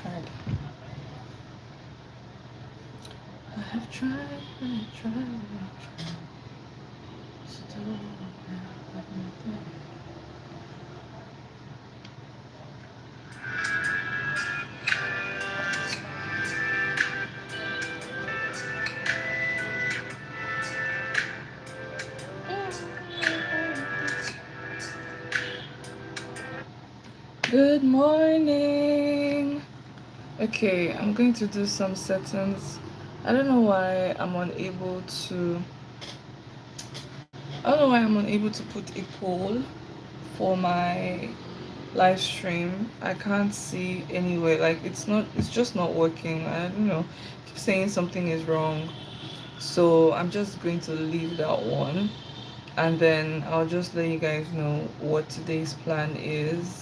tried. I have tried, I tried, I tried. Still, I have nothing. Good morning. Okay, I'm going to do some settings. I don't know why I'm unable to. I don't know why I'm unable to put a poll for my live stream. I can't see anywhere. Like it's not. It's just not working. I don't know. Keep saying something is wrong. So I'm just going to leave that one, and then I'll just let you guys know what today's plan is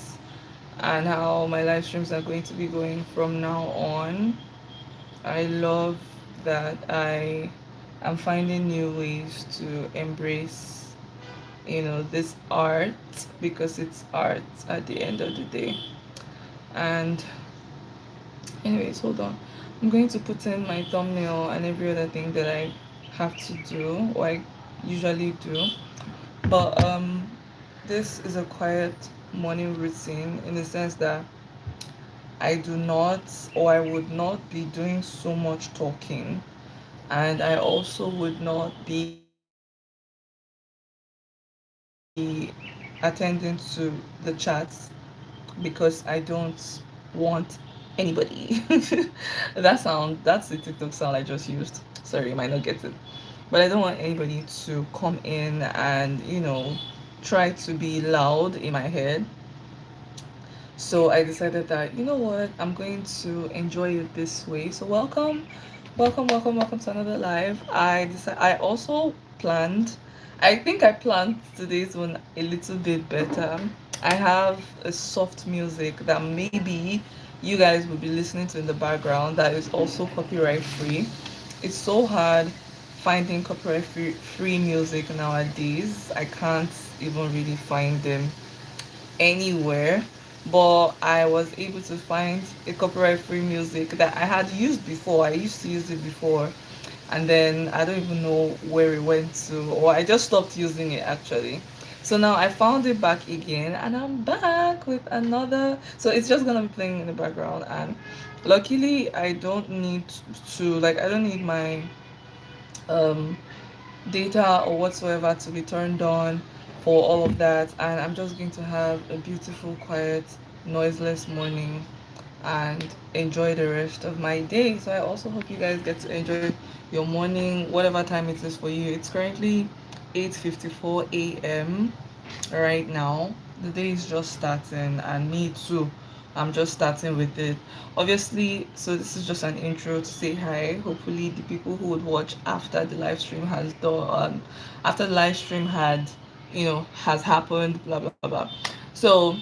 and how my live streams are going to be going from now on. I love that I am finding new ways to embrace, this art, because it's art at the end of the day. And anyways, hold on. I'm going to put in my thumbnail and every other thing that I have to do, or I usually do. But this is a quiet morning routine in the sense that I do not, or I would not be doing so much talking, and I also would not be attending to the chats because I don't want anybody. That's the TikTok sound I just used. Sorry, you might not get it. But I don't want anybody to come in and, try to be loud in my head. So I decided that, you know what, I'm going to enjoy it this way. So welcome to another live. I also planned, I think I planned today's one a little bit better. I have a soft music that maybe you guys will be listening to in the background that is also copyright free. It's so hard finding copyright free music nowadays. I can't even really find them anywhere, but I was able to find a copyright free music that I had used before. I used to use it before, and then I don't even know where it went to, or I just stopped using it actually. So now I found it back again, and I'm back with another. So it's just gonna be playing in the background, and luckily I don't need I don't need my um data or whatsoever to be turned on for all of that, and I'm just going to have a beautiful, quiet, noiseless morning and enjoy the rest of my day. So I also hope you guys get to enjoy your morning, whatever time it is for you. It's currently 8:54 a.m. right now. The day is just starting, and me too. I'm just starting with it. Obviously, so this is just an intro to say hi. Hopefully, the people who would watch after the live stream has done, after the live stream has happened, blah blah blah. So,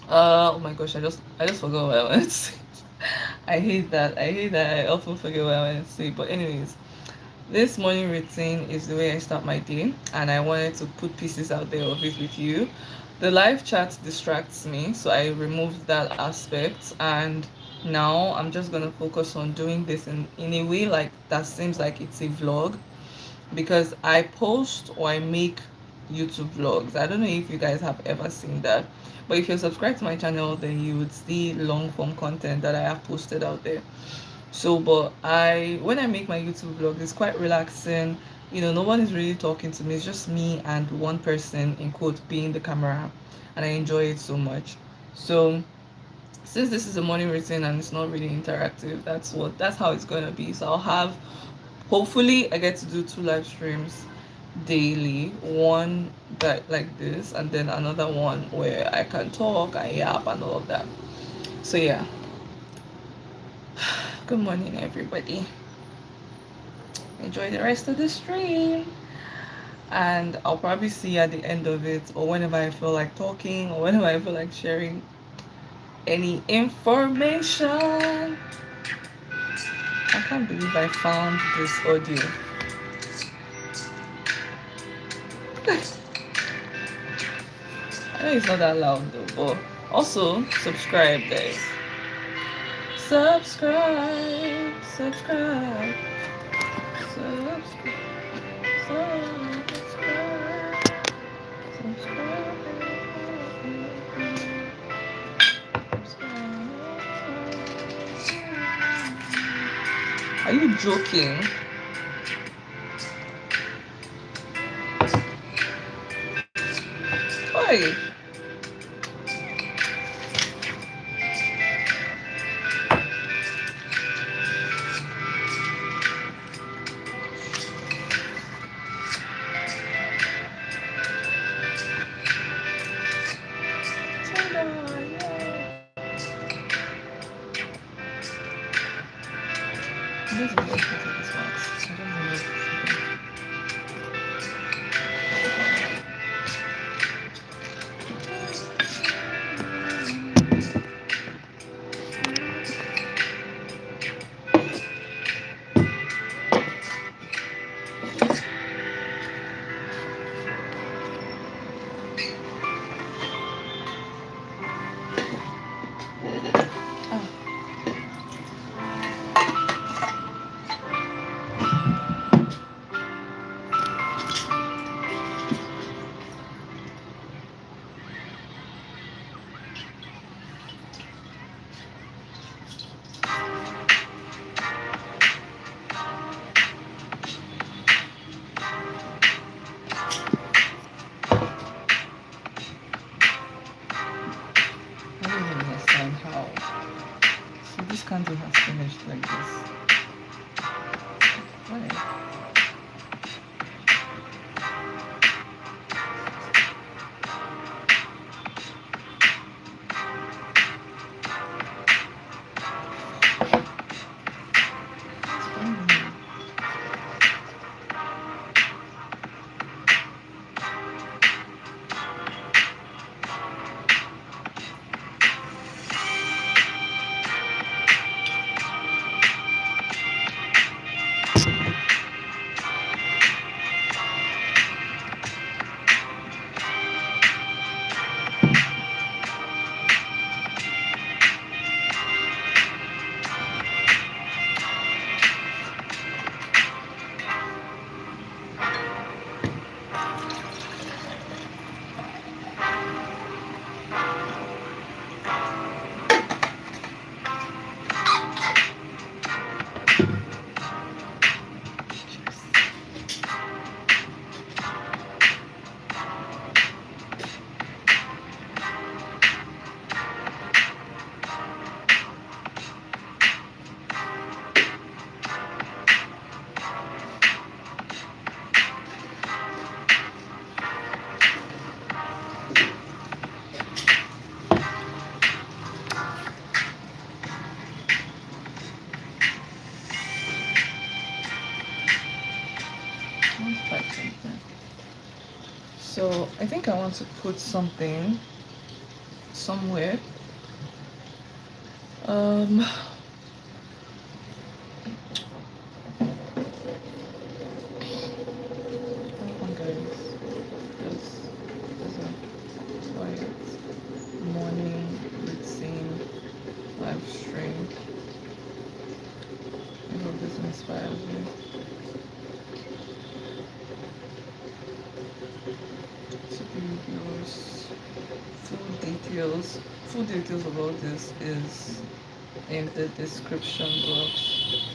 oh my gosh, I just forgot what I wanted to say. I hate that. I hate that. I often forget what I wanted to say. But anyways, this morning routine is the way I start my day, and I wanted to put pieces out there of it with you. The live chat distracts me, so I removed that aspect, and now I'm just gonna focus on doing this in a way like that seems like it's a vlog, because I post or I make YouTube vlogs. I don't know if you guys have ever seen that, but if you're subscribed to my channel, then you would see long form content that I have posted out there. So, but when I make my YouTube vlog, it's quite relaxing. No one is really talking to me. It's just me and one person in quote being the camera, and I enjoy it so much. So, since this is a morning routine and it's not really interactive, that's how it's gonna be. So I'll have, hopefully I get to do two live streams daily, one that like this, and then another one where I can talk and yap and all of that. So yeah, good morning everybody. Enjoy the rest of the stream, and I'll probably see you at the end of it, or whenever I feel like talking, or whenever I feel like sharing any information. I can't believe I found this audio. I know it's not that loud though, but also subscribe, guys. Subscribe, subscribe, subscribe, subscribe, subscribe, subscribe. Are you joking? Oi! This is what this box. I don't know. I don't even understand how. So this candle has finished like this. Why? So I think I want to put something somewhere. Um, hold on guys, there's a quiet morning routine live stream. I hope this inspires you. To be yours. Full details about this is in the description box.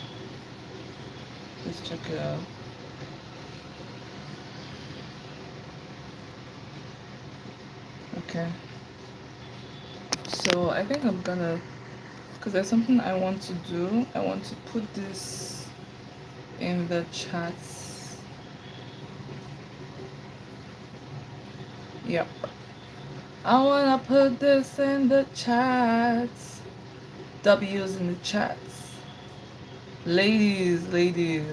Let's check it out. Okay. So I think I'm gonna, because there's something I want to do. I want to put this in the chats. Yep. I wanna put this in the chats. W's in the chats. Ladies, ladies,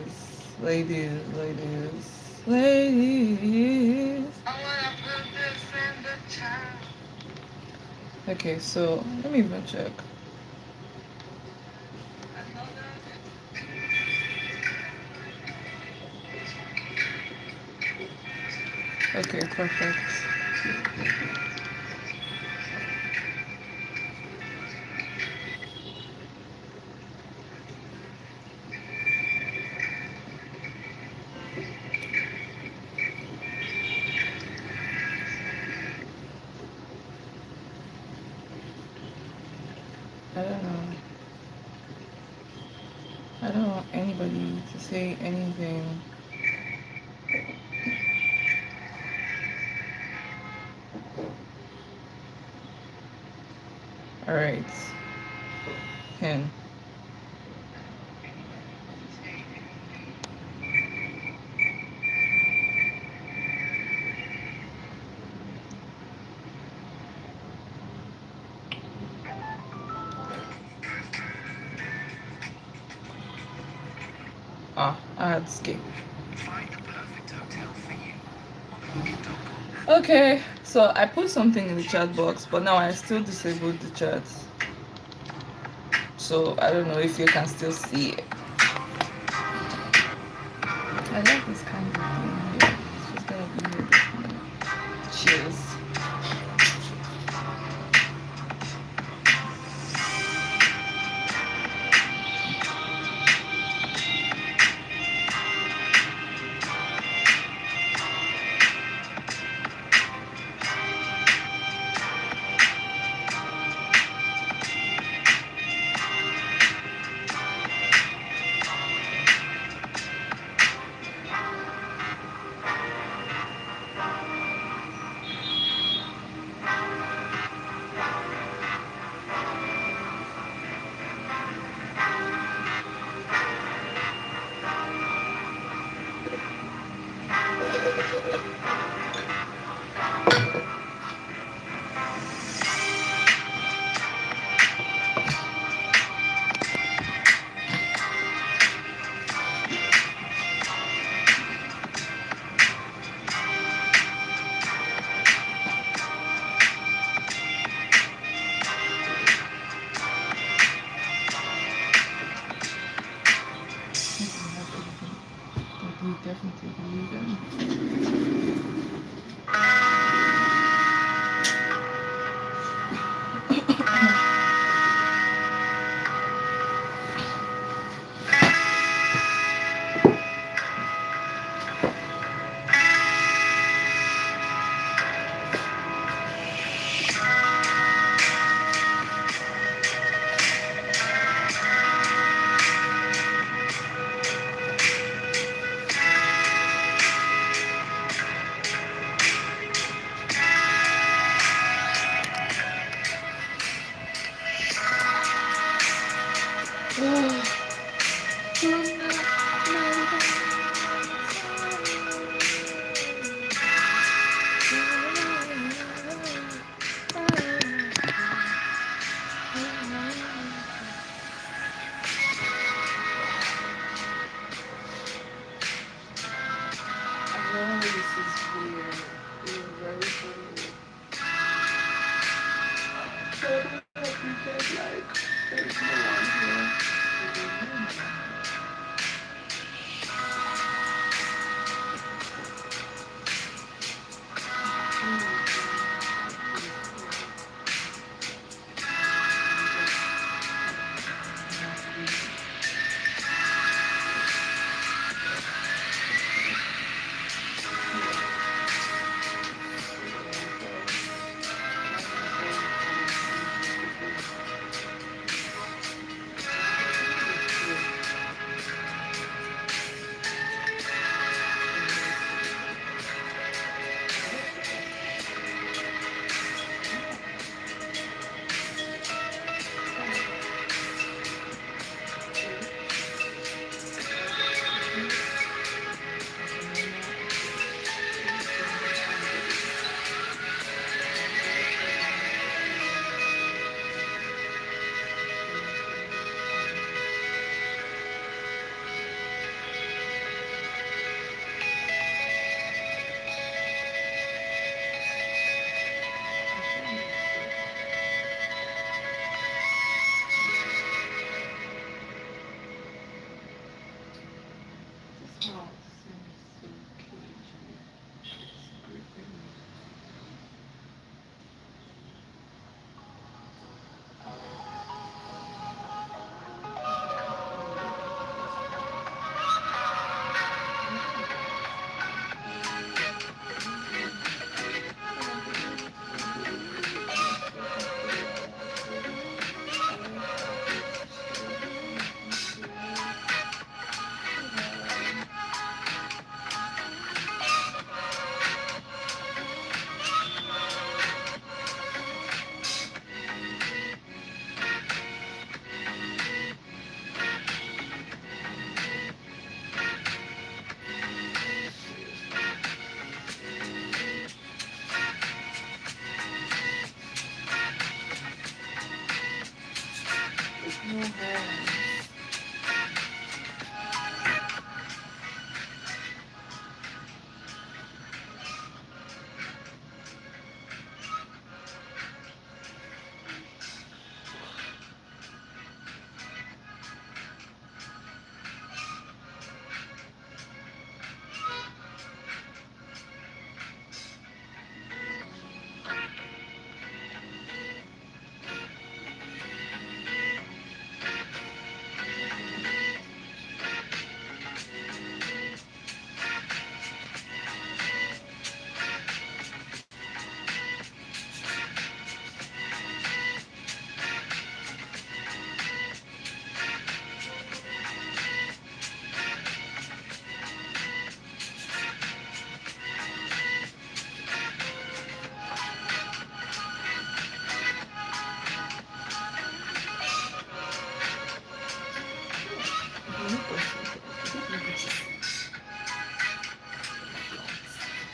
ladies, ladies, ladies. I wanna put this in the chat. Okay, so let me even check. Okay, perfect. I don't want anybody to say anything. All right, hen. Ah, ads. Okay. Okay, so I put something in the chat box, but now I still disabled the chat. So I don't know if you can still see it. I like this kind of thing here. It's just gonna be here this minute. Cheers. You definitely believe in. This is weird. It's very, very weird. So I don't know if you get like there's no one here.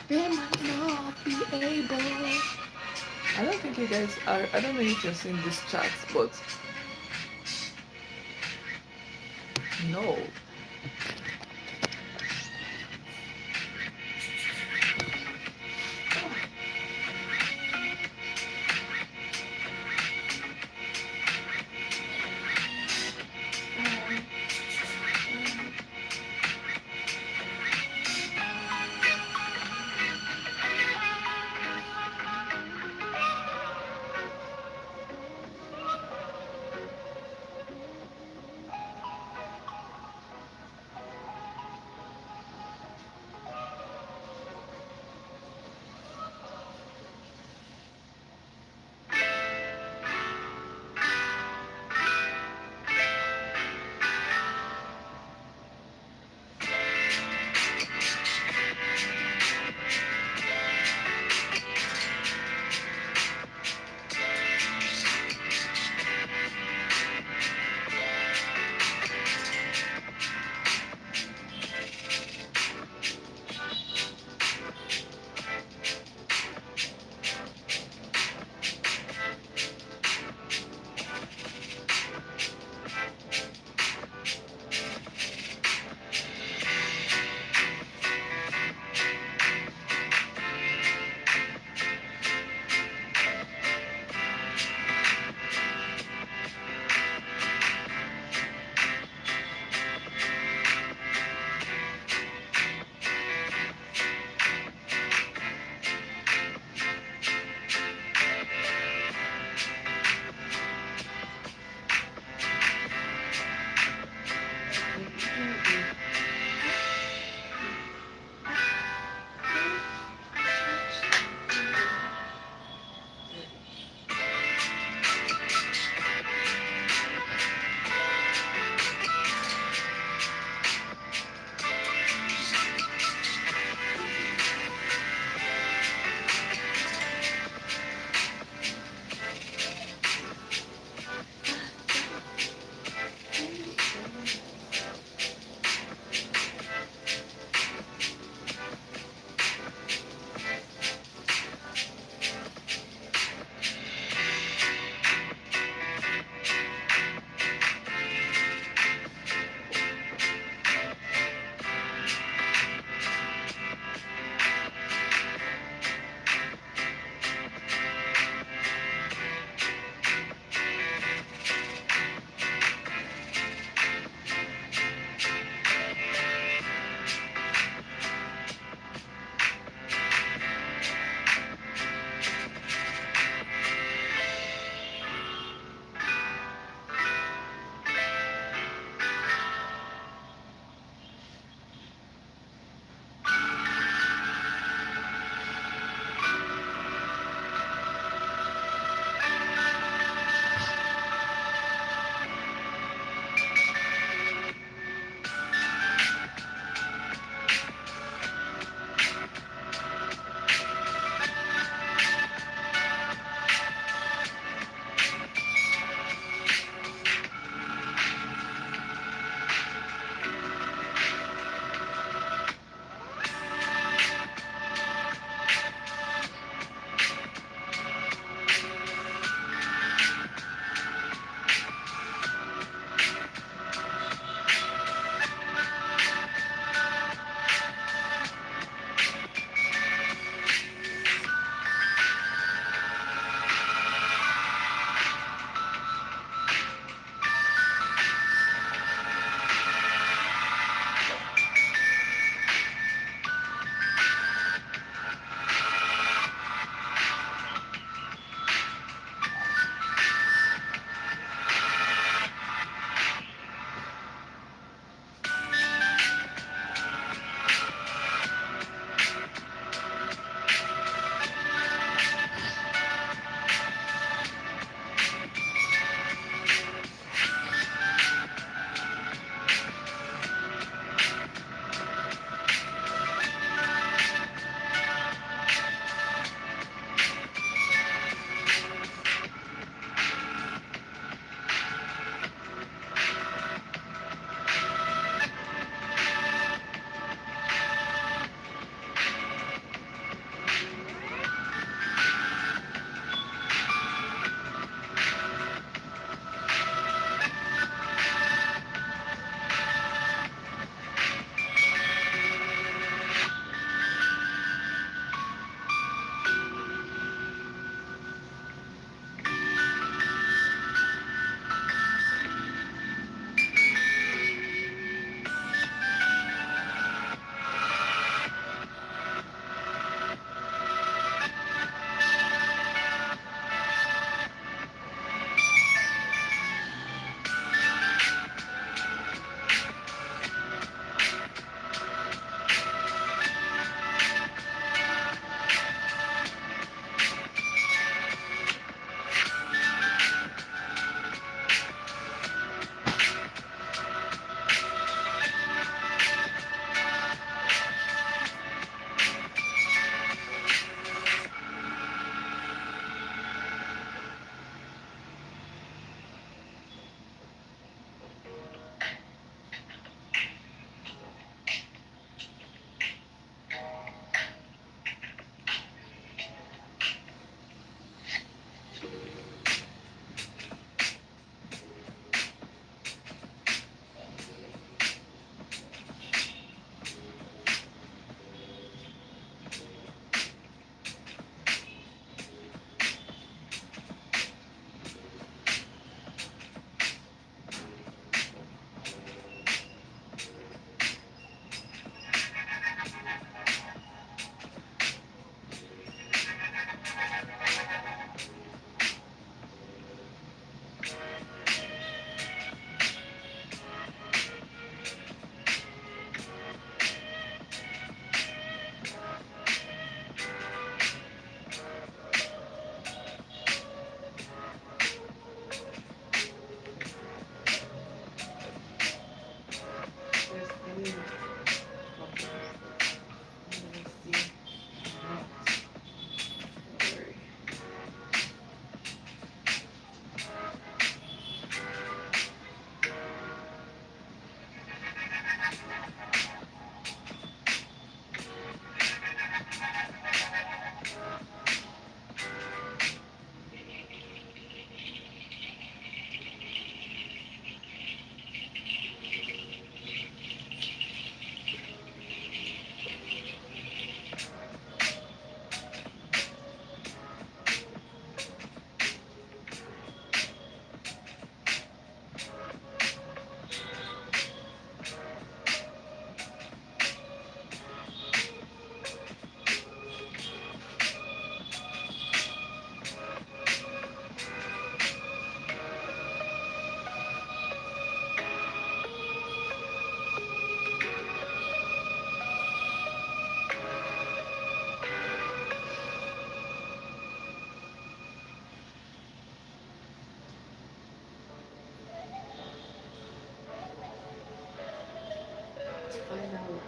They might not be able. I don't think you guys are. I don't know if you're seeing this chat, but no. Find out.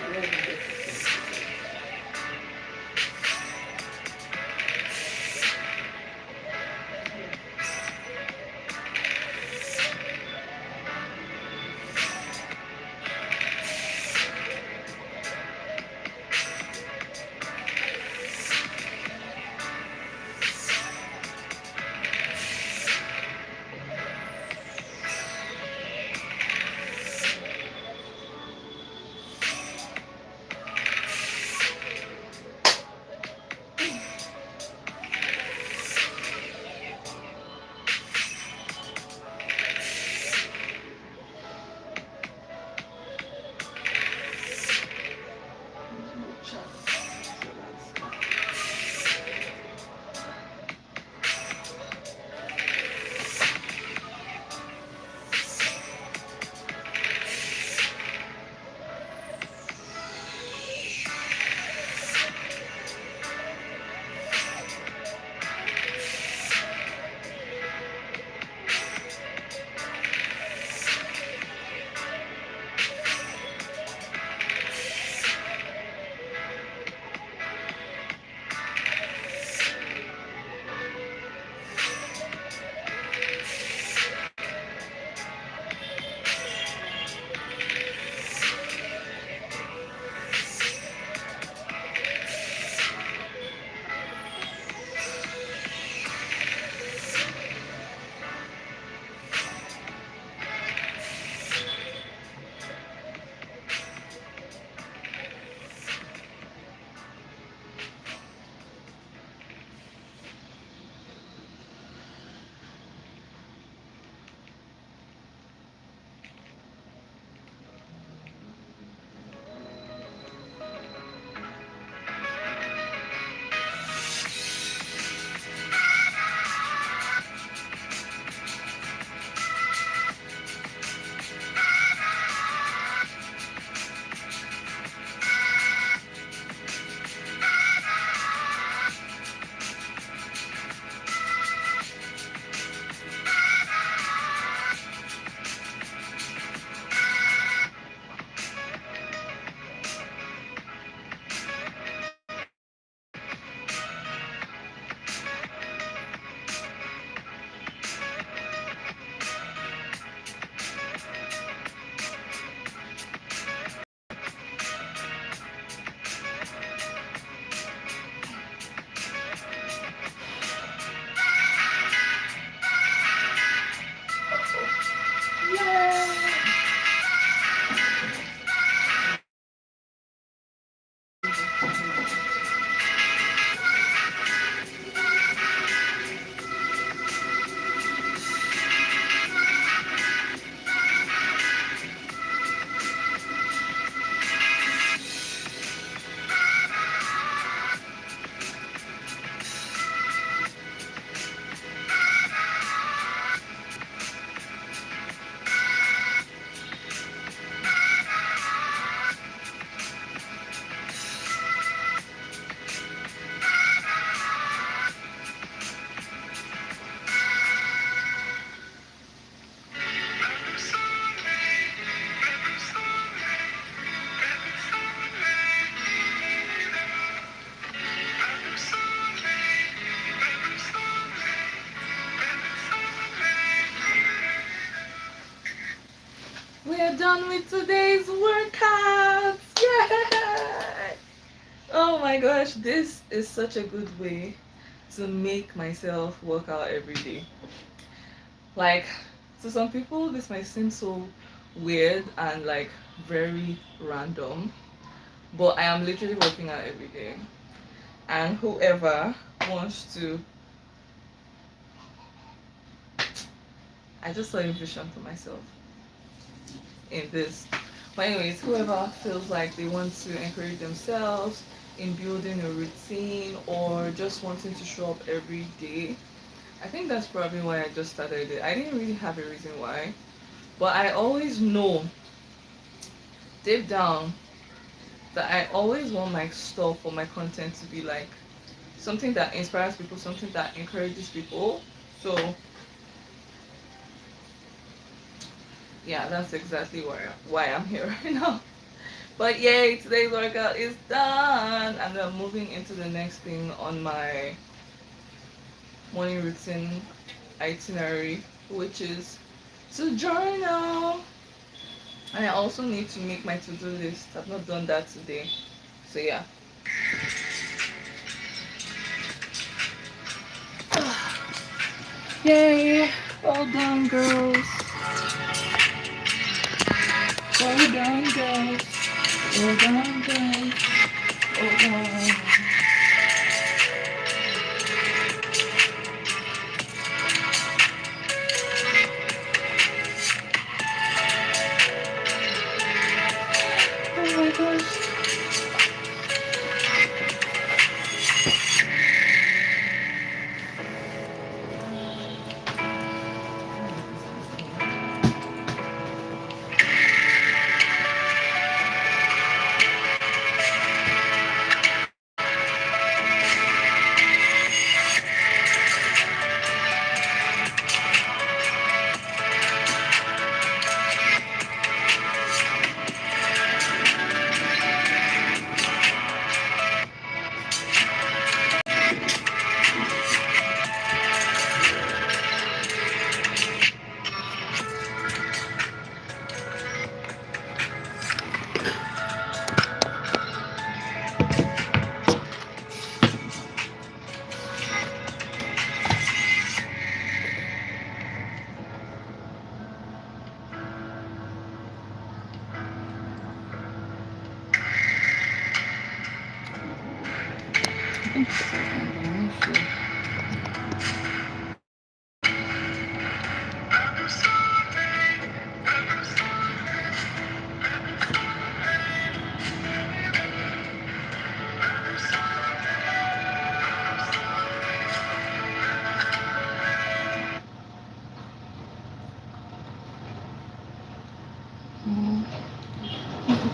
Where did you get this? We're done with today's workouts. Yay! Oh my gosh, this is such a good way. to make myself work out every day. Like, to some people, this might seem so weird and like very random, but I am literally working out every day. And whoever wants to, I just saw a vision for myself in this. But anyways, whoever feels like they want to encourage themselves in building a routine or just wanting to show up every day, I think that's probably why I just started it. I didn't really have a reason why, but I always know deep down that I always want my stuff or my content to be like something that inspires people, something that encourages people. So yeah, that's exactly why I'm here right now. But yay, today's workout is done, and I'm moving into the next thing on my morning routine itinerary, which is to journal. And I also need to make my to-do list. I've not done that today. So yeah. Yay! Well done, girls. Well done, girls. Well done, girls. Well done. Oh my gosh.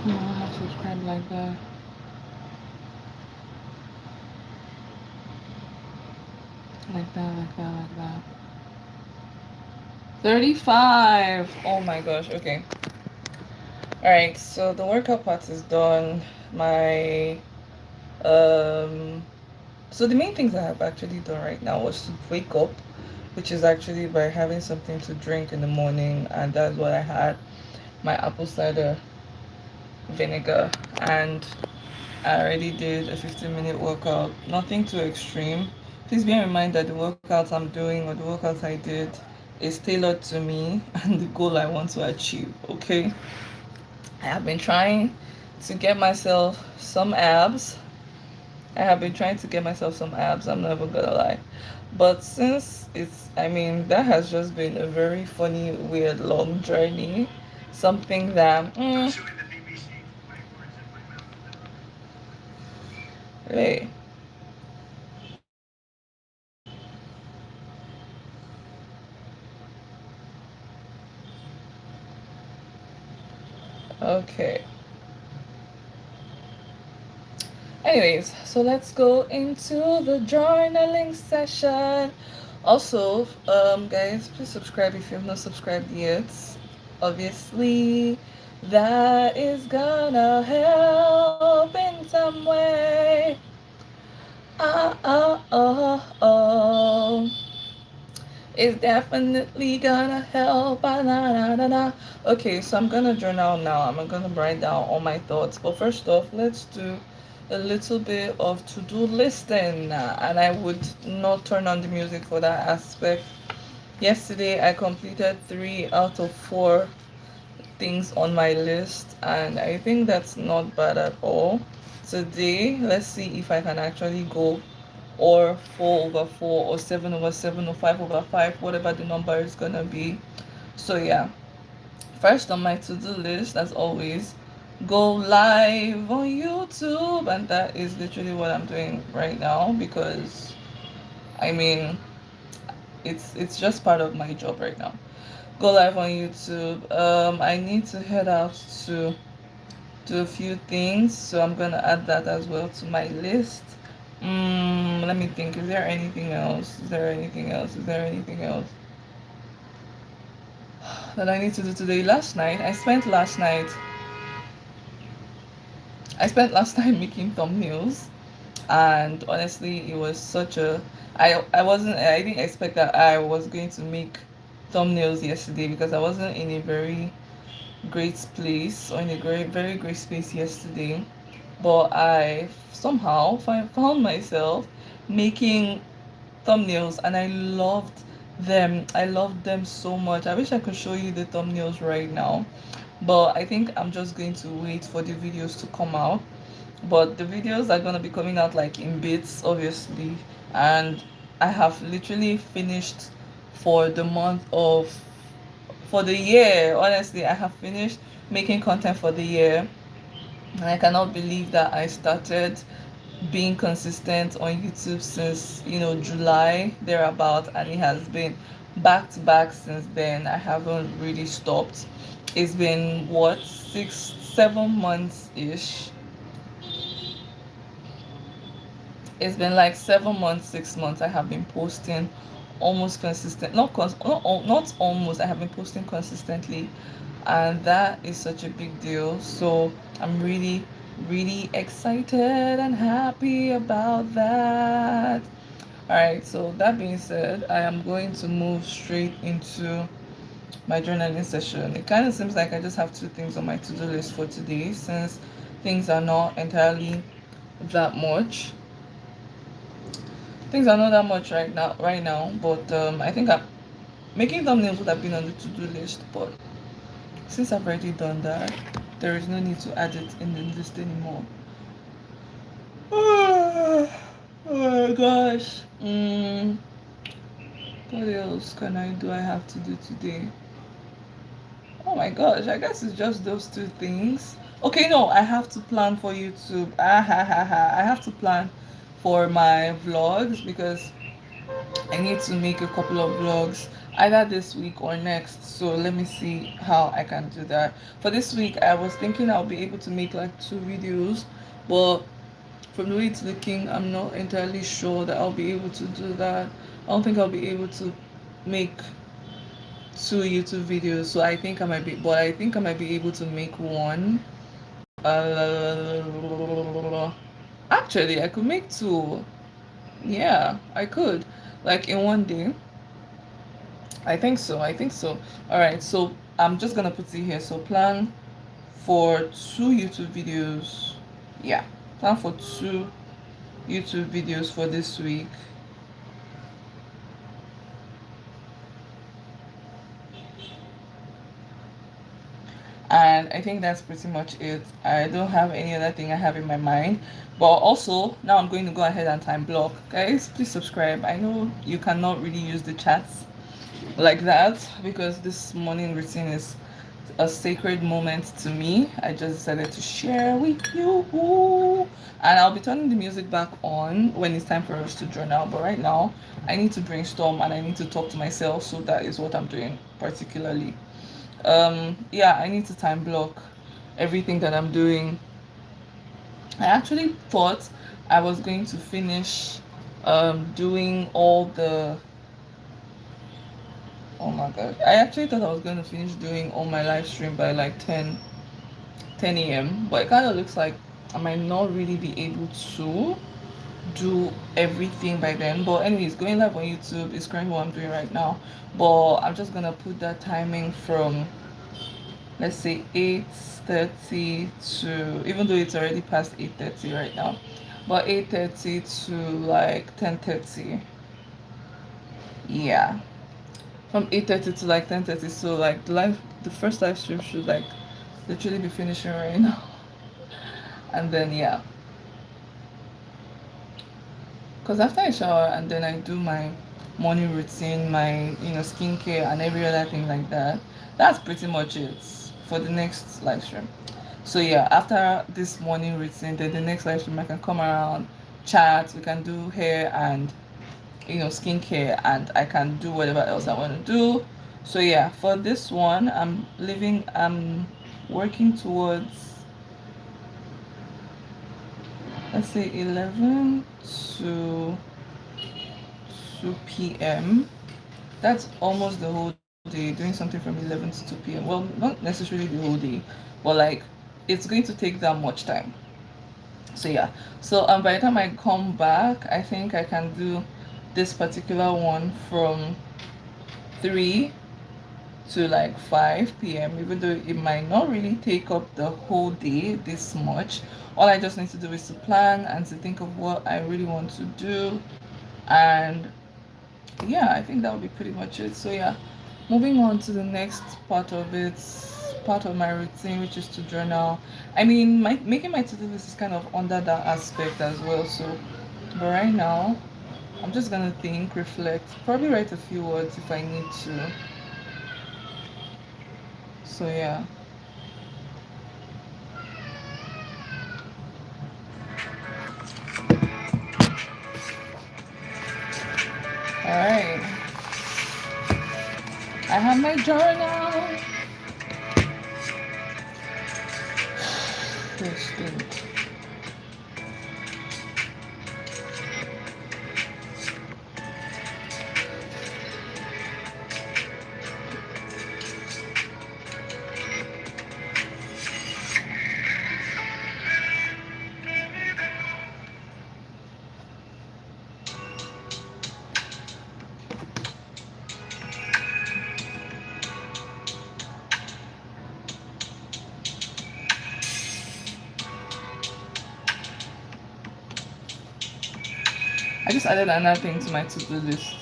People don't have subscribe like that. Like that, like that, like that. 35. Oh my gosh. Okay. All right. So the workout part is done. My um. So the main things I have actually done right now was to wake up, which is actually by having something to drink in the morning, and that's what I had. My apple cider vinegar, and I already did a 15-minute workout. Nothing too extreme. Please bear in mind that the workouts I'm doing or the workouts I did is tailored to me and the goal I want to achieve. Okay. I have been trying to get myself some abs. I have been trying to get myself some abs, I'm never gonna lie. But since I mean, that has just been a very funny, weird, long journey. Something that, hey, okay. Anyways, so let's go into the journaling session. Also, guys, please subscribe if you've not subscribed yet. Obviously, that is gonna help in some way. Oh. It's definitely gonna help. Okay, so I'm gonna journal now. I'm gonna write down all my thoughts. But first off, let's do a little bit of to-do listing, and I would not turn on the music for that aspect. Yesterday I completed 3 out of 4 things on my list, and I think that's not bad at all. Today, let's see if I can actually go or 4/4 or 7/7 or 5/5, whatever the number is gonna be. So yeah, first on my to-do list, as always, go live on YouTube, and that is literally what I'm doing right now because I mean it's just part of my job right now. Go live on YouTube. I need to head out to do a few things, so I'm gonna add that as well to my list. Let me think. Is there anything else? Is there anything else? Is there anything else that I need to do today? I spent last night making thumbnails, and honestly, it was such a. I didn't expect that I was going to make thumbnails yesterday because I wasn't in a very great place or in a very great space yesterday, but I somehow found myself making thumbnails, and I loved them so much. I wish I could show you the thumbnails right now, but I think I'm just going to wait for the videos to come out. But the videos are going to be coming out like in bits, obviously, and I have literally finished for the month of for the year. Honestly, I have finished making content for the year, and I cannot believe that I started being consistent on YouTube since July thereabout, and it has been back to back since then. I haven't really stopped. It's been what, 6 7 months ish. It's been like 7 months, 6 months. I have been posting almost consistent, not almost. I have been posting consistently, and that is such a big deal. So I'm really, really excited and happy about that. All right. So that being said, I am going to move straight into my journaling session. It kind of seems like I just have 2 things on my to-do list for today, since things are not entirely that much. Things are not that much right now, but I think making thumbnails would have been on the to-do list, but since I've already done that, there is no need to add it in the list anymore. Oh my gosh. What else can I do? I have to do today. Oh my gosh, I guess it's just those 2 things. Okay, no, I have to plan for YouTube. Ah ha ha ha. I have to plan for my vlogs because I need to make a couple of vlogs either this week or next. So let me see how I can do that. For this week, I was thinking I'll be able to make like 2 videos, but from the way it's looking, I'm not entirely sure that I'll be able to do that. I don't think I'll be able to make 2 YouTube videos. So I think I might be able to make one. Actually, I could make 2. Yeah, I could. Like in one day. I think so. I think so. All right. So I'm just gonna put it here. So plan for 2 YouTube videos. Yeah, plan for 2 YouTube videos for this week. And I think that's pretty much it. I don't have any other thing I have in my mind. But also, now I'm going to go ahead and time block. Guys, please subscribe. I know you cannot really use the chats like that because this morning routine is a sacred moment to me. I just decided to share with you. And I'll be turning the music back on when it's time for us to journal. But right now, I need to brainstorm and I need to talk to myself. So that is what I'm doing particularly. Yeah, I need to time block everything that I'm doing. I actually thought I was going to finish doing all the. Oh my god. I actually thought I was going to finish doing all my live stream by like 10 a.m. But it kind of looks like I might not really be able to do everything by then. But anyways, going live on YouTube is currently what I'm doing right now. But I'm just gonna put that timing from let's say 8:30 to, even though it's already past 8:30 right now, but 8:30 to like 10:30. Yeah, from 8:30 to like 10:30. So like the first live stream should like literally be finishing right now. And then yeah, because after I shower and then I do my morning routine, my skincare and every other thing like that, that's pretty much it for the next live stream. So yeah, after this morning routine, then the next live stream I can come around, chat, we can do hair and skincare, and I can do whatever else I want to do. So yeah, for this one I'm working towards, let's say 11 to 2 p.m. That's almost the whole day, doing something from 11 to 2 p.m. Well, not necessarily the whole day, but like it's going to take that much time. So yeah, so by the time I come back, I think I can do this particular one from 3 to like 5 p.m., even though it might not really take up the whole day this much. All I just need to do is to plan and to think of what I really want to do. And yeah, I think that would be pretty much it. So yeah, moving on to the next part of it, part of my routine, which is to journal. I mean, making my to-do list is kind of under that aspect as well. So, but right now, I'm just gonna think, reflect, probably write a few words if I need to. So yeah. All right. I have my journal. Let's think. I just added another thing to my to-do list.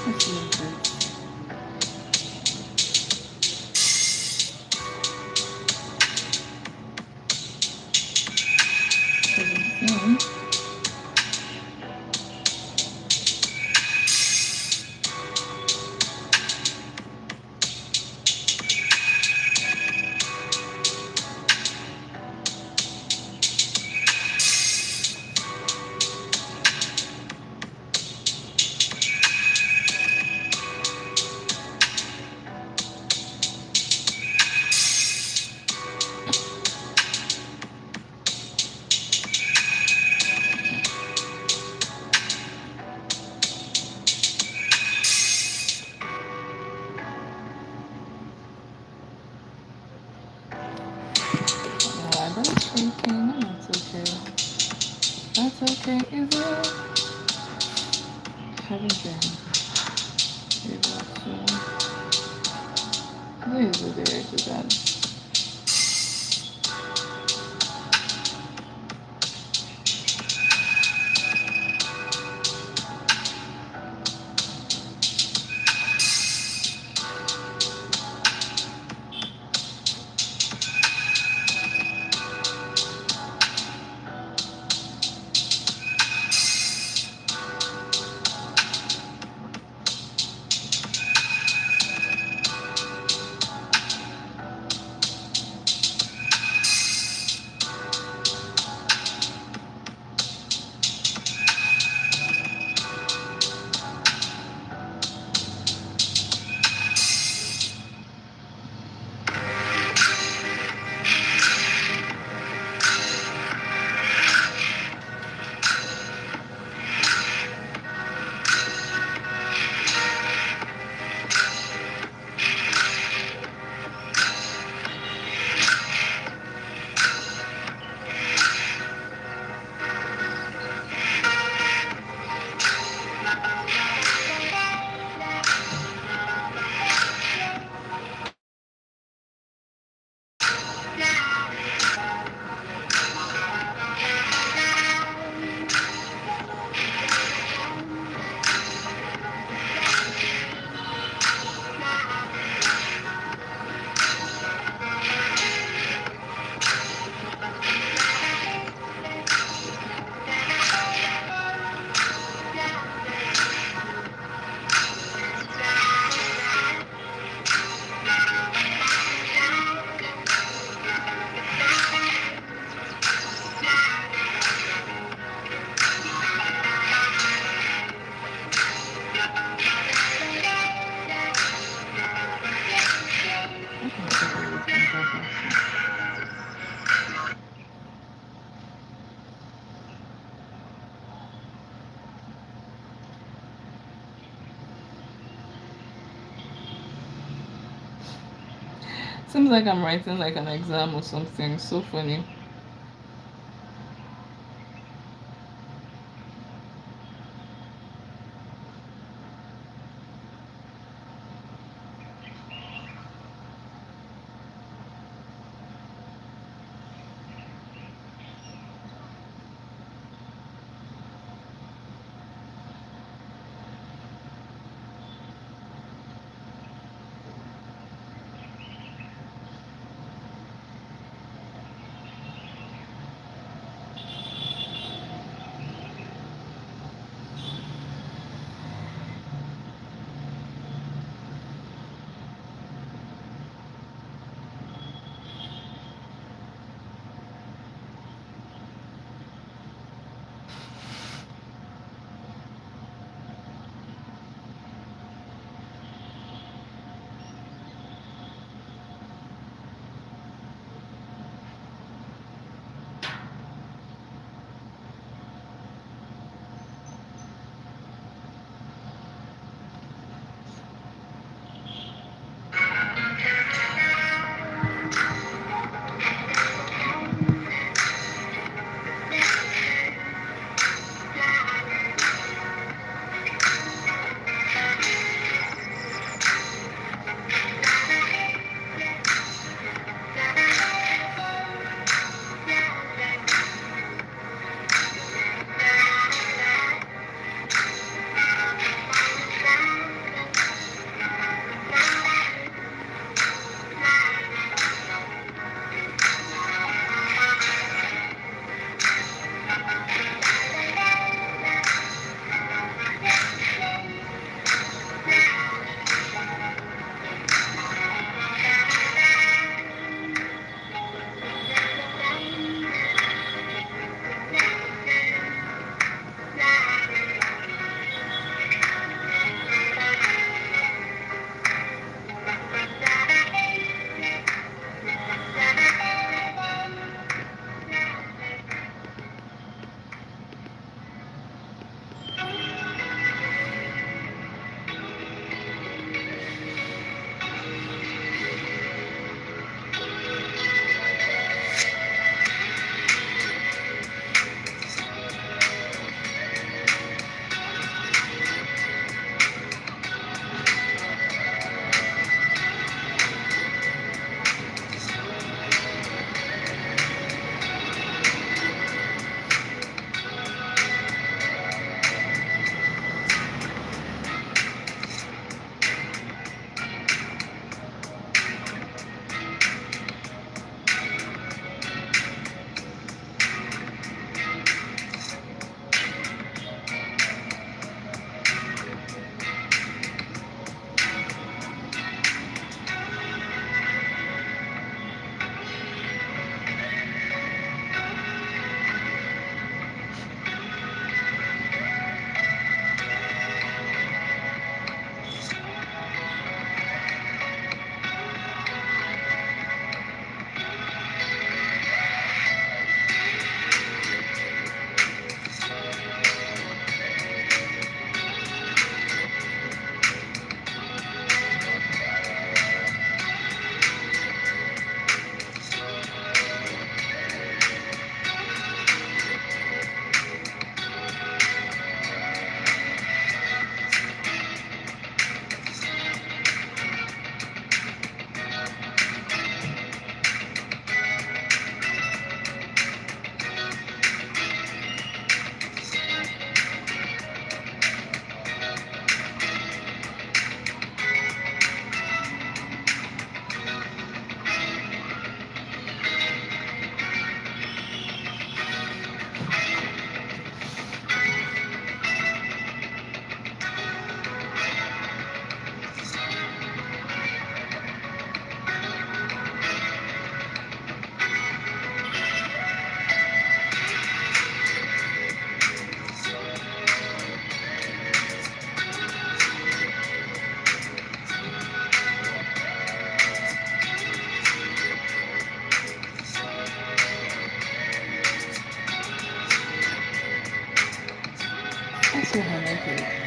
Let's see this. 17. No, I don't thinking. No, that's okay. That's okay. Is it? Haven't been able to. Where is it? There to that. Seems like I'm writing like an exam or something. So funny. That's what I like it.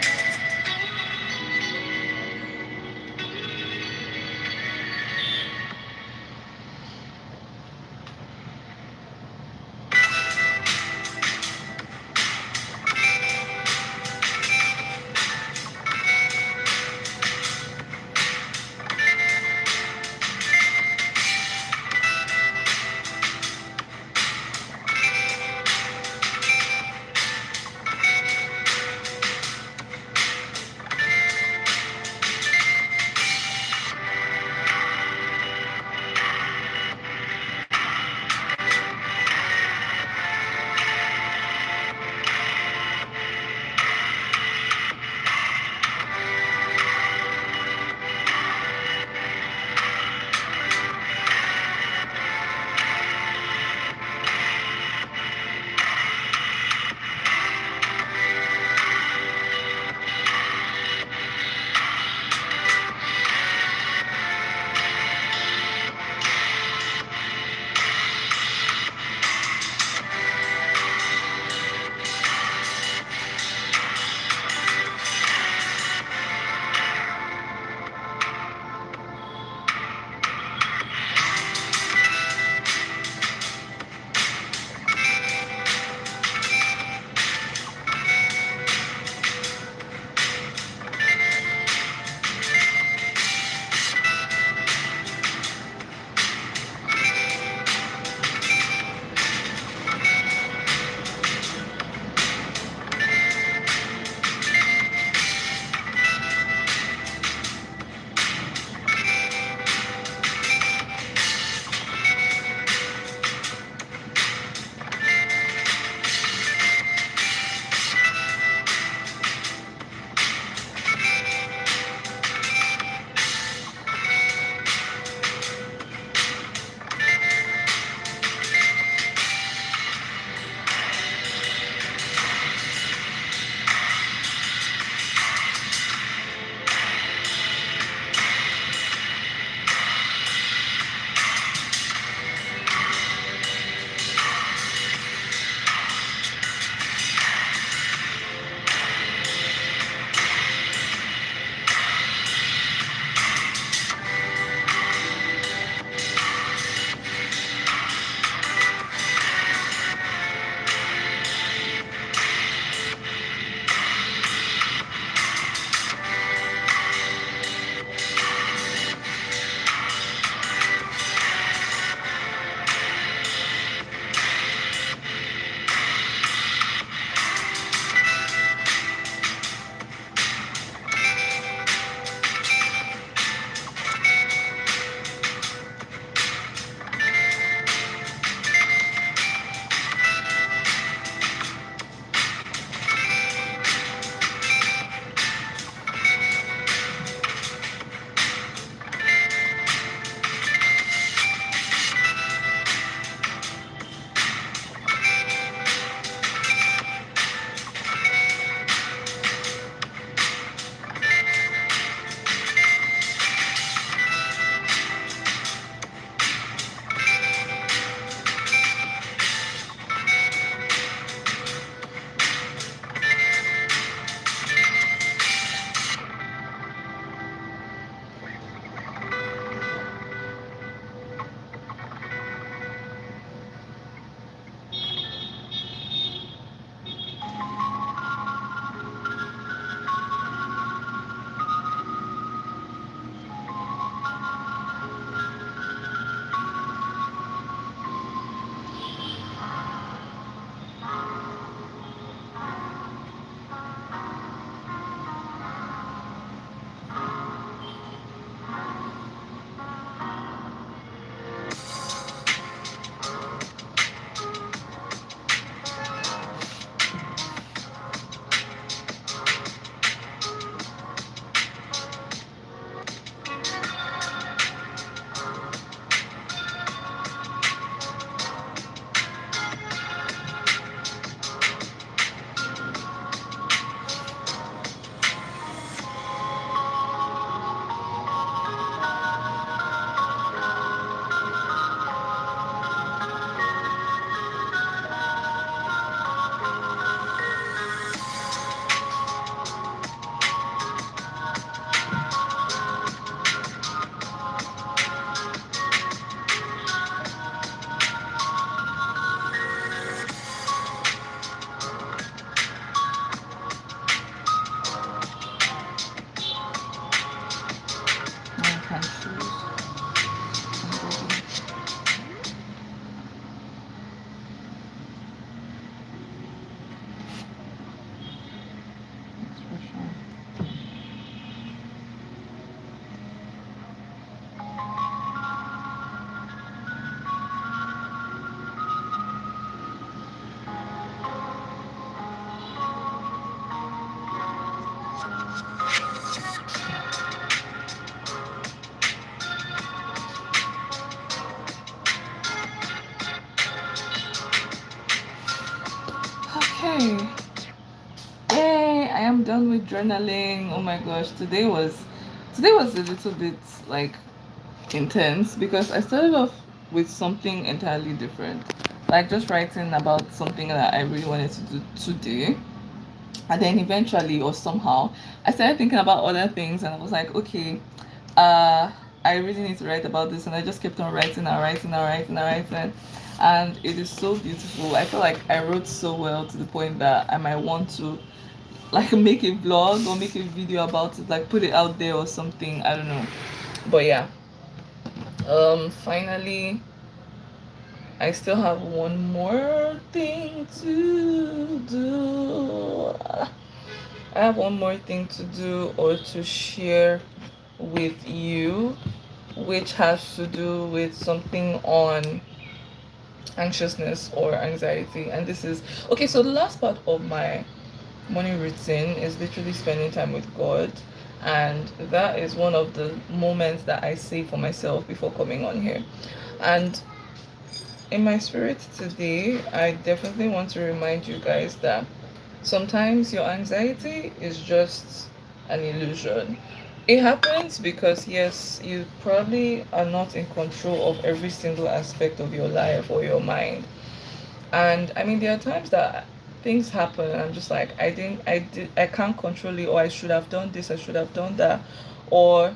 Okay. Yay, I am done with journaling. Oh my gosh, today was a little bit like intense because I started off with something entirely different. Like just writing about something that I really wanted to do today. And then eventually or somehow I started thinking about other things and I was like, okay, uh I really need to write about this, and I just kept on writing and writing and writing and writing, and it is so beautiful. I feel like I wrote so well to the point that I might want to like make a vlog or make a video about it, like put it out there or something. I don't know. But yeah, finally I still have one more thing to do. I have one more thing to do or to share with you, which has to do with something on anxiousness or anxiety. And this is okay. So, the last part of my morning routine is literally spending time with God. And that is one of the moments that I save for myself before coming on here. And in my spirit today, I definitely want to remind you guys that sometimes your anxiety is just an illusion. It happens because, yes, you probably are not in control of every single aspect of your life or your mind. And I mean, there are times that things happen and I'm just like, I can't control it, or I should have done this, I should have done that, or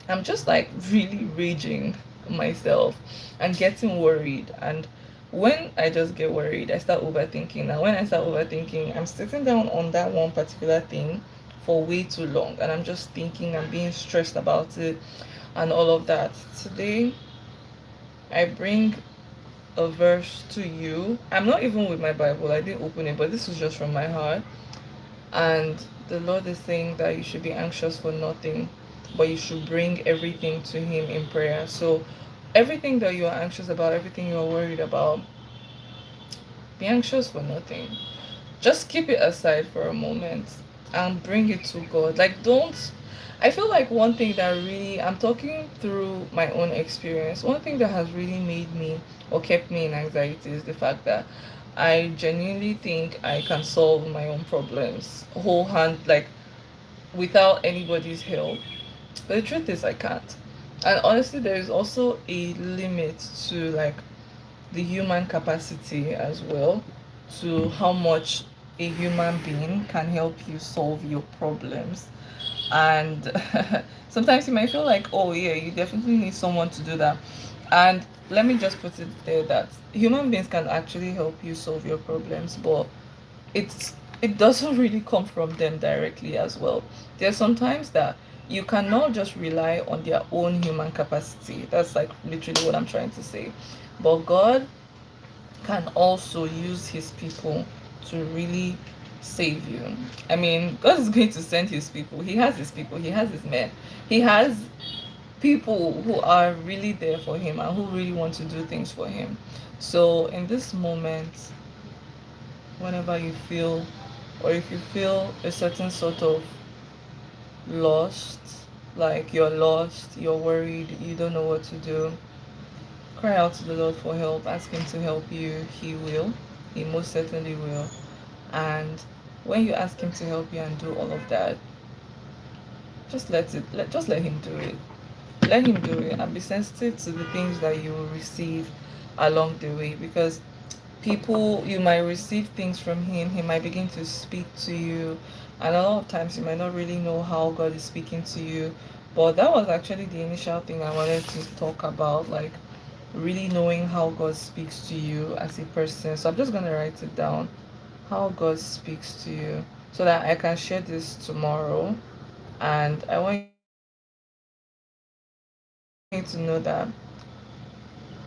I'm just like really raging myself and getting worried. And when I just get worried, I start overthinking. And when I start overthinking, I'm sitting down on that one particular thing for way too long. And I'm just thinking, I'm being stressed about it and all of that. Today, I bring a verse to you. I'm not even with my Bible, I didn't open it, but this is just from my heart. And the Lord is saying that you should be anxious for nothing, but you should bring everything to Him in prayer. So, everything that you are anxious about, everything you are worried about, be anxious for nothing. Just keep it aside for a moment and bring it to God. Like, don't. I feel like one thing that really, I'm talking through my own experience, one thing that has really made me or kept me in anxiety is the fact that I genuinely think I can solve my own problems whole hand, like without anybody's help. But the truth is, I can't. And honestly, there is also a limit to like the human capacity as well, to how much a human being can help you solve your problems. And sometimes you might feel like, oh yeah, you definitely need someone to do that. And let me just put it there that human beings can actually help you solve your problems, but it doesn't really come from them directly as well. There's sometimes that you cannot just rely on their own human capacity. That's like literally what I'm trying to say. But God can also use his people to really save you. I mean, God is going to send his people. He has his people, he has his men. He has people who are really there for him and who really want to do things for him. So in this moment, whenever you feel, or if you feel a certain sort of lost, like you're lost, you're worried, you don't know what to do, cry out to the Lord for help, ask him to help you. He will, he most certainly will. And when you ask him to help you and do all of that, just let him do it. Let him do it and be sensitive to the things that you will receive along the way, because people, you might receive things from him, he might begin to speak to you, and a lot of times you might not really know how God is speaking to you. But that was actually the initial thing I wanted to talk about, like really knowing how God speaks to you as a person. So I'm just going to write it down, how God speaks to you, so that I can share this tomorrow. And I want you to know that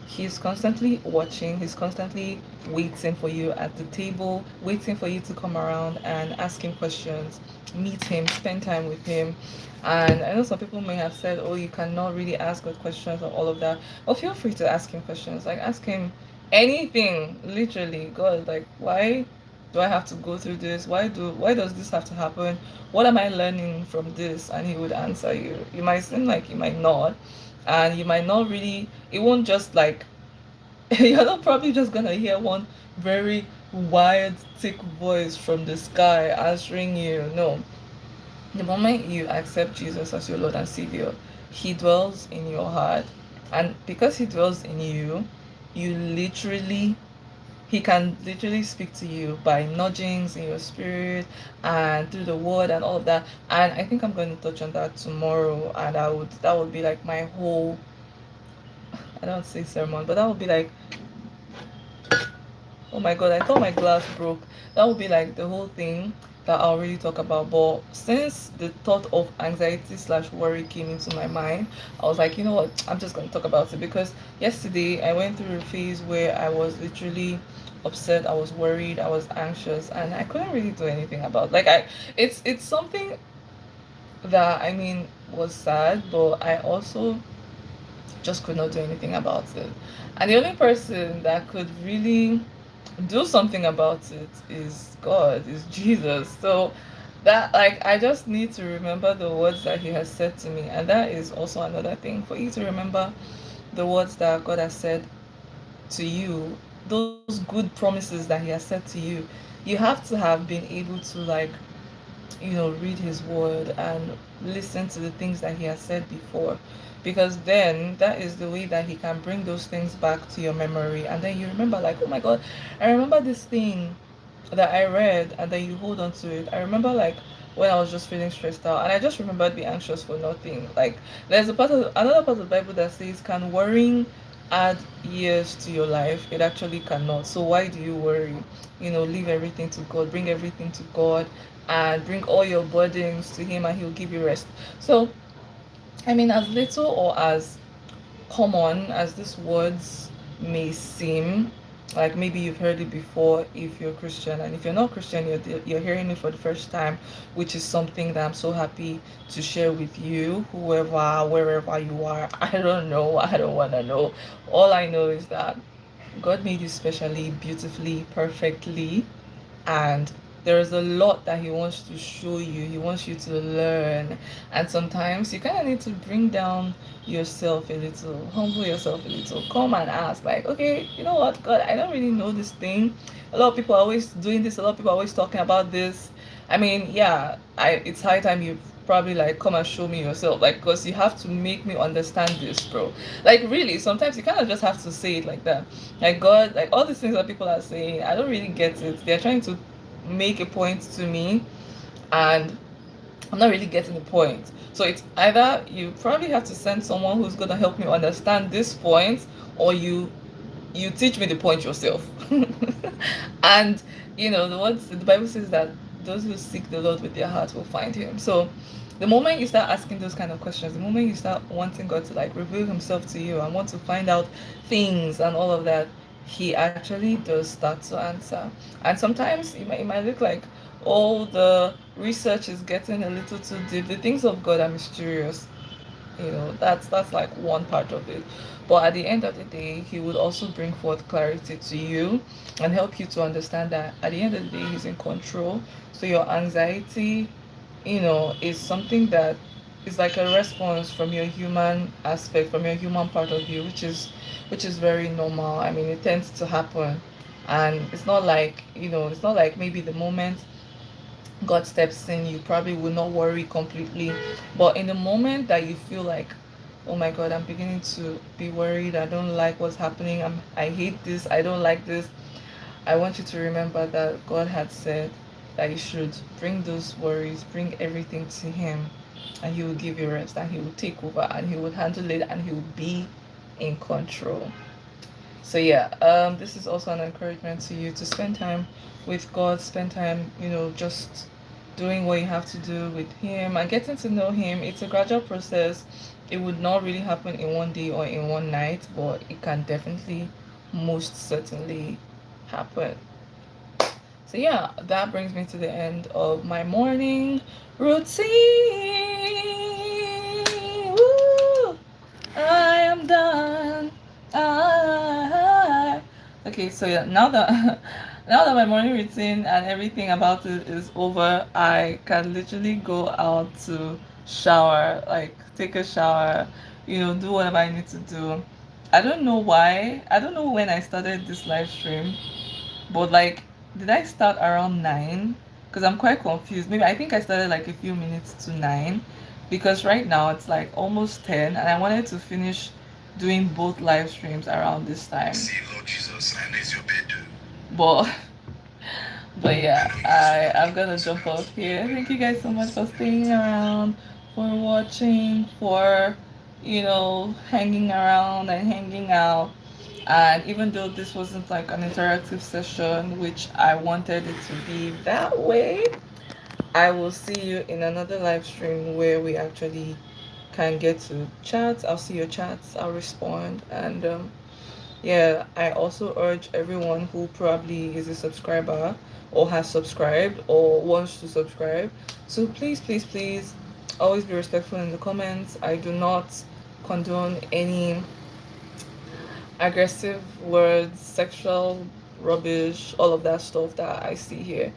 he's constantly watching, he's constantly waiting for you at the table, waiting for you to come around and ask him questions, meet him, spend time with him. And I know some people may have said, oh, you cannot really ask God questions or all of that. Well, feel free to ask him questions. Like, ask him anything, literally. God, like, why do I have to go through this? Why does this have to happen? What am I learning from this? And he would answer you. You might seem like you might not, and you might not really, it won't just like You're not probably just gonna hear one very wide, thick voice from the sky answering you. No. The moment you accept Jesus as your Lord and Savior, He dwells in your heart. And because He dwells in you, you literally he can literally speak to you by nudgings in your spirit and through the word and all of that. And I think I'm going to touch on that tomorrow. And that would be like my whole, I don't say sermon, but that would be like, oh my god, I thought my glass broke. That would be like the whole thing that I'll really talk about. But since the thought of anxiety slash worry came into my mind, I was like, you know what, I'm just gonna talk about it because yesterday I went through a phase where I was literally upset, I was worried, I was anxious, and I couldn't really do anything about. Like it's something that I mean was sad, but I also just could not do anything about it. And the only person that could really do something about it is God, is Jesus. So that like I just need to remember the words that He has said to me. And that is also another thing for you to remember the words that God has said to you, those good promises that He has said to you. You have to have been able to like read his word and listen to the things that he has said before, because then that is the way that he can bring those things back to your memory, and then you remember like, oh my god, I remember this thing that I read, and then you hold on to it. I remember like when I was just feeling stressed out, and I just remembered being anxious for nothing. Like there's another part of the Bible that says, "Can worrying add years to your life?" It actually cannot. So why do you worry? Leave everything to God, bring everything to God, and bring all your burdens to Him, and He'll give you rest. So I mean, as little or as common as these words may seem, like maybe you've heard it before if you're Christian, and if you're not Christian, you're hearing it for the first time, which is something that I'm so happy to share with you, whoever, wherever you are. I don't know, I don't want to know. All I know is that God made you specially, beautifully, perfectly, and there is a lot that He wants to show you. He wants you to learn, and sometimes you kind of need to bring down yourself a little, humble yourself a little, come and ask like, okay, you know what, God, I don't really know this thing. A lot of people are always doing this, a lot of people are always talking about this. I mean, yeah, it's high time you probably like come and show me yourself, like, because you have to make me understand this, bro. Like really, sometimes you kind of just have to say it like that. Like, God, like all these things that people are saying, I don't really get it. They're trying to make a point to me, and I'm not really getting the point. So it's either you probably have to send someone who's gonna help me understand this point, or you teach me the point yourself. And the Bible says that those who seek the Lord with their heart will find Him. So the moment you start asking those kind of questions, the moment you start wanting God to like reveal Himself to you and want to find out things and all of that, He actually does start to answer. And sometimes it might look like, oh, the research is getting a little too deep. The things of God are mysterious. That's like one part of it, but at the end of the day, He would also bring forth clarity to you and help you to understand that at the end of the day, He's in control. So your anxiety, is something that is like a response from your human aspect, from your human part of you, which is very normal. I mean, it tends to happen, and it's not like maybe the moment God steps in, you probably will not worry completely. But in the moment that you feel like, oh my God, I'm beginning to be worried, I don't like what's happening, I hate this, I don't like this, I want you to remember that God had said that you should bring those worries, bring everything to Him, and He will give you rest, and He will take over, and He will handle it, and He will be in control. So yeah, this is also an encouragement to you to spend time with God, spend time, just doing what you have to do with Him and getting to know Him. It's a gradual process. It would not really happen in one day or in one night, but it can definitely, most certainly happen. So yeah, that brings me to the end of my morning routine. Woo! I am done. Ah. Okay, so yeah, now that now that my morning routine and everything about it is over, I can literally go out to shower, like take a shower, do whatever I need to do. I don't know why. I don't know when I started this live stream, but like, did I start around 9? Because I'm quite confused. Maybe I think I started like a few minutes to 9, because right now it's like almost 10, and I wanted to finish doing both live streams around this time. See, Lord Jesus, and is your bed. But but I yeah, know you see I'm looking gonna for jump off tonight. here. Thank you guys so much for staying around, for watching, for hanging around and hanging out. And even though this wasn't like an interactive session, which I wanted it to be that way, I will see you in another live stream where we actually can get to chat. I'll see your chats, I'll respond. And yeah, I also urge everyone who probably is a subscriber or has subscribed or wants to subscribe to please, please, please always be respectful in the comments. I do not condone any aggressive words, sexual rubbish, all of that stuff that I see here.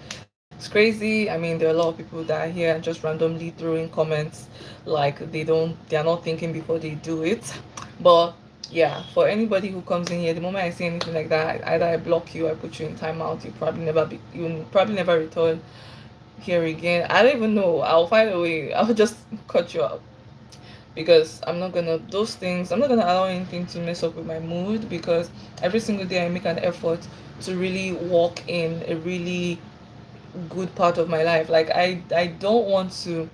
It's crazy. I mean, there are a lot of people that are here and just randomly throwing comments like they're not thinking before they do it. But yeah, for anybody who comes in here, the moment I see anything like that, either I block you, I put you in timeout. You probably never return here again. I don't even know. I'll find a way. I'll just cut you out because I'm not gonna allow anything to mess up with my mood, because every single day I make an effort to really walk in a really good part of my life. Like I don't want to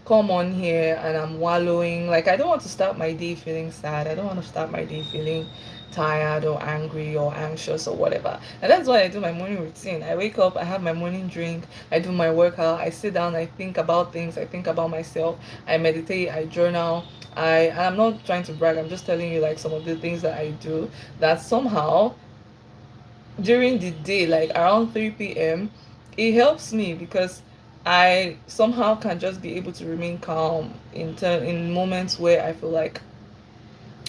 come on here and I'm wallowing. Like I don't want to start my day feeling sad. I don't want to start my day feeling tired or angry or anxious or whatever. And that's why I do my morning routine. I wake up, I have my morning drink, I do my workout, I sit down, I think about things, I think about myself, I meditate, I journal. And I'm not trying to brag, I'm just telling you like some of the things that I do that somehow during the day, like around 3 p.m., it helps me because I somehow can just be able to remain calm in moments where I feel like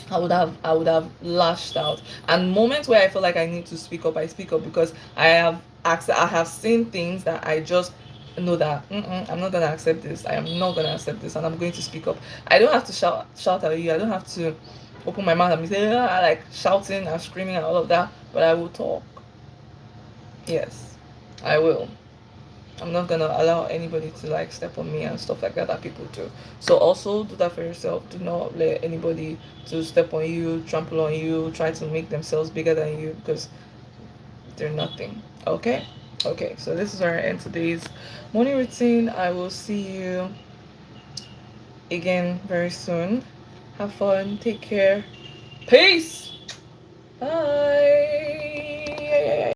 I would have lashed out, and moments where I feel like I need to speak up, I speak up because I have seen things that I just know that I'm not gonna accept this. I am not gonna accept this, and I'm going to speak up. I don't have to shout at you. I don't have to open my mouth and say like shouting and screaming and all of that. But I will talk. Yes, I will. I'm not gonna allow anybody to like step on me and stuff like that people do. So also do that for yourself. Do not let anybody to step on you, trample on you, try to make themselves bigger than you, because they're nothing. Okay? Okay, so this is where I end today's morning routine. I will see you again very soon. Have fun, take care. Peace. Bye.